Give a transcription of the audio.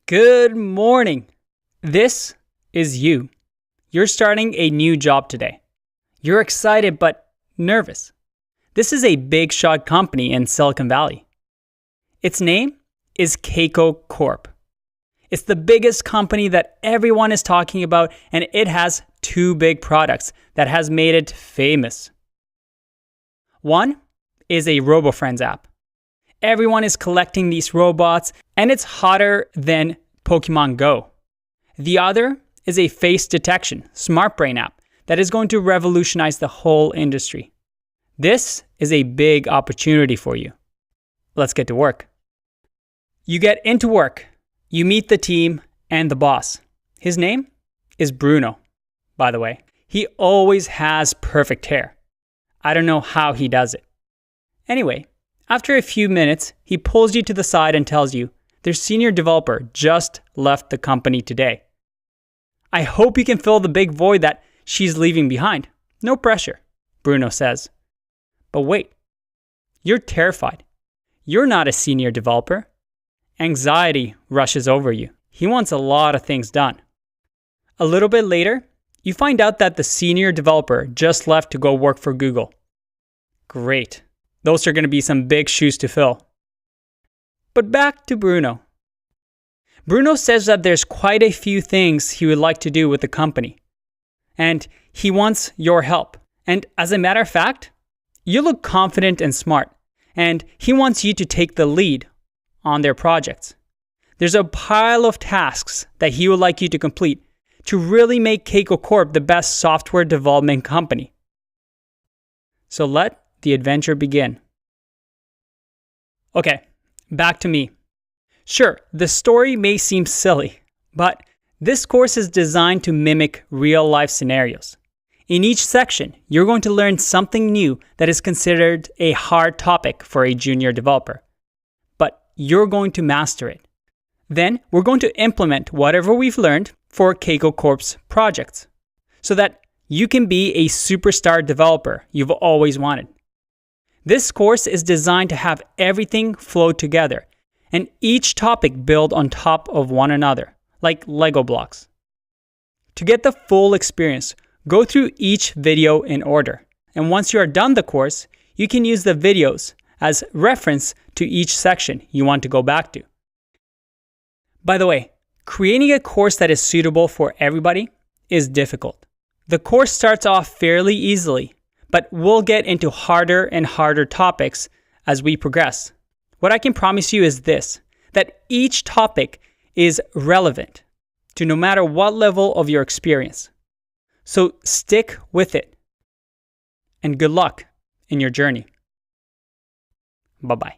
Good morning. This is you. You're starting a new job today. You're excited but nervous. This is a big shot company in Silicon Valley. Its name is Keiko Corp. It's the biggest company that everyone is talking about, and it has two big products that has made it famous. One is a RoboFriends app. Everyone is collecting these robots, and it's hotter than Pokemon Go. The other is a face detection, smart brain app that is going to revolutionize the whole industry. This is a big opportunity for you. Let's get to work. You get into work. You meet the team and the boss. His name is Bruno, by the way. He always has perfect hair. I don't know how he does it. Anyway, after a few minutes, he pulls you to the side and tells you their senior developer just left the company today. I hope you can fill the big void that she's leaving behind. No pressure, Bruno says. But wait, you're terrified. You're not a senior developer. Anxiety rushes over you. He wants a lot of things done. A little bit later, you find out that the senior developer just left to go work for Google. Great. Those are going to be some big shoes to fill. But back to Bruno. Bruno says that there's quite a few things he would like to do with the company. And he wants your help. And as a matter of fact, you look confident and smart. And he wants you to take the lead on their projects. There's a pile of tasks that he would like you to complete to really make Keiko Corp the best software development company. So let the adventure begin. Okay, back to me. Sure, the story may seem silly, but this course is designed to mimic real-life scenarios. In each section, you're going to learn something new that is considered a hard topic for a junior developer. But you're going to master it. Then, we're going to implement whatever we've learned for Keiko Corp's projects, so that you can be a superstar developer you've always wanted. This course is designed to have everything flow together, and each topic build on top of one another, like Lego blocks. To get the full experience, go through each video in order. And once you are done the course, you can use the videos as reference to each section you want to go back to. By the way, creating a course that is suitable for everybody is difficult. The course starts off fairly easily, but we'll get into harder and harder topics as we progress. What I can promise you is this, that each topic is relevant to no matter what level of your experience. So stick with it. And good luck in your journey. Bye-bye.